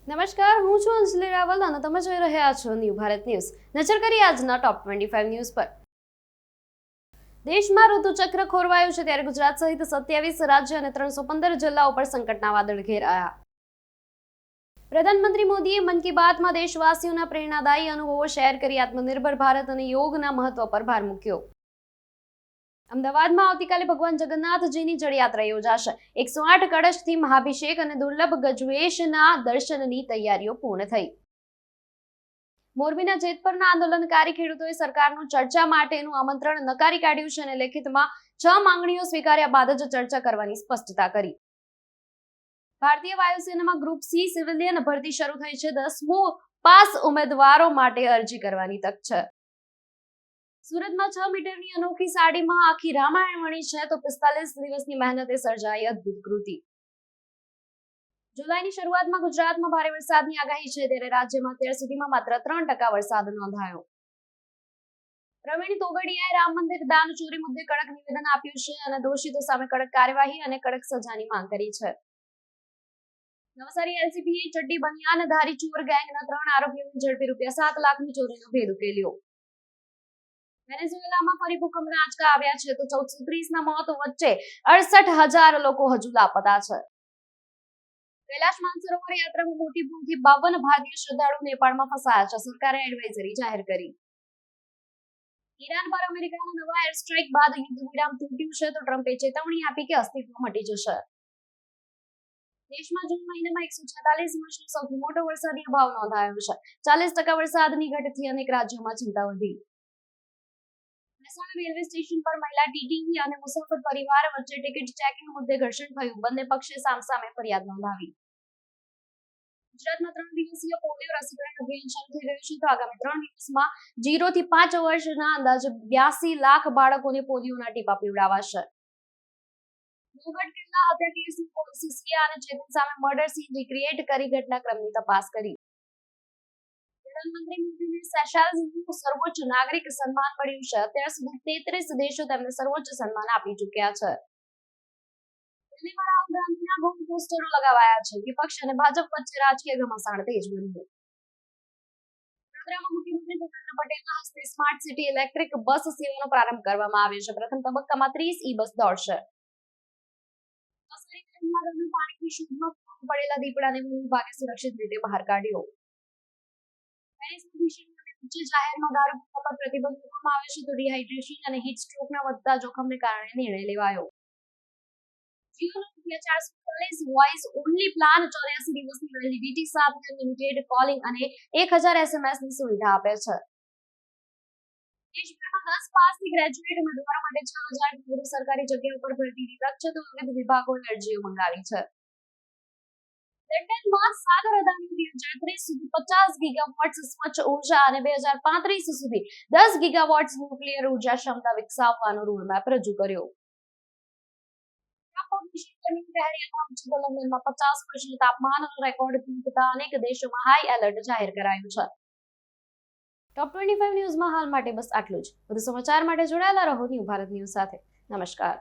નમસ્કાર, હું છું અંજલિ રાવલ અને તમે જોઈ રહ્યા છો ન્યૂ ભારત ન્યૂઝ. નજર કરીએ આજના ટોપ 25 ન્યૂઝ પર. દેશમાં ઋતુચક્ર ખોરવાયું છે ત્યારે ગુજરાત સહિત 27 રાજ્ય અને 315 જિલ્લાઓ પર સંકટના વાદળ ઘેરાયા. પ્રધાનમંત્રી મોદીએ મન કી બાતમાં દેશવાસીઓના પ્રેરણાદાયી અનુભવો શેર કરી આત્મનિર્ભર ભારત અને યોગના મહત્વ પર ભાર મૂક્યો. અમદાવાદમાં આવતીકાલે ભગવાન જગન્નાથજીની જળયાત્રા યોજાશે. 108 કળશથી મહાભિષેક અને દુર્લભ ગજવેશના દર્શનની તૈયારીઓ પૂર્ણ થઈ. મોરબીના જેતપરના આંદોલનકારી ખેડૂતોએ સરકારનું ચર્ચા માટેનું આમંત્રણ નકારી કાઢ્યું છે અને લેખિતમાં 6 માંગણીઓ સ્વીકાર્યા બાદ જ ચર્ચા કરવાની સ્પષ્ટતા કરી. ભારતીય વાયુસેનામાં ગ્રુપ સી સિવિલિયન ભરતી શરૂ થઈ છે. 10મું પાસ ઉમેદવારો માટે અરજી કરવાની તક છે. સુરતમાં 6 મીટરની અનોખી સાડીમાં આખી રામાયણ વણી છે તો 45 દિવસની મહેનતે સર્જાઈ અદ્ભુત કૃતિ. જુલાઈની શરૂઆતમાં ગુજરાતમાં ભારે વરસાદની આગાહી છે ત્યારે રાજ્યમાં અત્યાર સુધીમાં માત્ર 3% વરસાદ નોંધાયો. પ્રવીણ તોગડિયાએ રામ મંદિર દાન ચોરી મુદ્દે કડક નિવેદન આપ્યું છે અને દોષિતો સામે કડક કાર્યવાહી અને કડક સજાની માંગ કરી છે. નવસારી એલસીબીએ ચડ્ડી બનિયાનધારી ચોર ગેંગના 3 આરોપીઓને ઝડપી ₹7 લાખની ચોરીનો ભેદ ઉકેલ્યો. વેનેઝુએલામાં ફરી ભૂકંપના આંચકા આવ્યા છે તો 1430ના મોત વચ્ચે 68,000 લોકો હજુ લાપતા છે. કૈલાશ માનસરોવર યાત્રામાં મોટી ભૂલથી 52 ભારતીય શ્રદ્ધાળુ નેપાળમાં ફસાયા છે. સરકારે એડવાઇઝરી જાહેર કરી. ઈરાન પર અમેરિકાના નવા એર સ્ટ્રાઇક બાદ યુદ્ધ વિરામ તૂટ્યું છે તો ટ્રમ્પે ચેતવણી આપી કે અસ્તિત્વ મટી જશે. દેશમાં જૂન મહિનામાં 146 વર્ષનો સૌથી મોટો વરસાદી અભાવ નોંધાયો છે. 40% વરસાદની ઘટથી અનેક રાજ્યોમાં ચિંતા વધી. મહેસાણા રેલવે સ્ટેશન પર મહિલા ટીટીઈ અને મુસાફર પરિવાર વચ્ચે ટિકિટ ચેકિંગ મુદ્દે ઘર્ષણ થયું. બંને પક્ષે સામસામે ફરિયાદ નોંધાવી. ગુજરાતમાં 3 દિવસીય પોલિયો રસીકરણ અભિયાન શરૂ થઈ ગયું છે તો આગામી 3 દિવસમાં 0 થી 5 વર્ષના અંદાજે 82 લાખ બાળકોને પોલિયોના ટીપા પીવડાવાશે. મુગટ કિલ્લા હત્યા કેસની પોલીસે સિયા અને ચેતન સામે મર્ડર સીન રિક્રિએટ કરી ઘટનાક્રમની તપાસ કરી. પ્રધાનમંત્રી મોદીને સેશેલ્સનું સર્વોચ્ચ નાગરિક સન્માન મળ્યું છે. અત્યાર સુધી 33 દેશો તેમને સર્વોચ્ચ સન્માન આપી ચૂક્યા છે. દિલ્હીમાં રાહુલ ગાંધીના ગોળ પોસ્ટરો લગાવાયા છે. વિપક્ષ અને ભાજપ વચ્ચે રાજકીય ઘમાસાણ તેજ બન્યું. વડોદરામાં મુખ્યમંત્રી ભૂપેન્દ્ર પટેલના હસ્તે સ્માર્ટ સિટી ઇલેક્ટ્રિક બસ સેવાનો પ્રારંભ કરવામાં આવ્યો છે. પ્રથમ તબક્કામાં 30 ઈ બસ દોડશે. પાણીની શોધમાં પડેલા દીપડાને વન વિભાગે સુરક્ષિત રીતે બહાર કાઢ્યો. જાહેરમાં દારૂ પીવા પર પ્રતિબંધ મૂકવામાં આવ્યો છે તો ડિહાઇડ્રેશન અને હીટ સ્ટ્રોકના વધતા જોખમને કારણે નિર્ણય લેવાયો. જીઓનો ₹440 વોઇસ ઓનલી પ્લાન 84 દિવસની વેલિડિટી સાથે લિમિટેડ કોલિંગ અને 1000 એસએમએસની સુવિધા આપે છે. દેશભરમાં 10 પાસથી ગ્રેજ્યુએટ ઉમેદવારો માટે 6000 વધુ સરકારી જગ્યાઓ પર ભરતીની તક છે તો વિવિધ વિભાગોએ અરજીઓ મંગાવી છે. લંડનમાં સાગર અદાણી 2030 સુધી 50 ગીગાવોટ્સ સ્વચ્છ ઉર્જા અને 2035 સુધી 10 ગીગાવોટ્સ ન્યુક્લિયર ઉર્જા ક્ષમતા વિકસાવવાનો રોડમેપ રજૂ કર્યો. લંડનમાં 50% તાપમાનનો રેકોર્ડ તૂટતા અનેક દેશોમાં હાઈ એલર્ટ જાહેર કરાયું છે. ટોપ 25 ન્યૂઝમાં હાલ માટે બસ આટલું જ. વધુ સમાચાર માટે જોડાયેલા રહો ન્યૂ ભારત ન્યૂઝ સાથે. નમસ્કાર.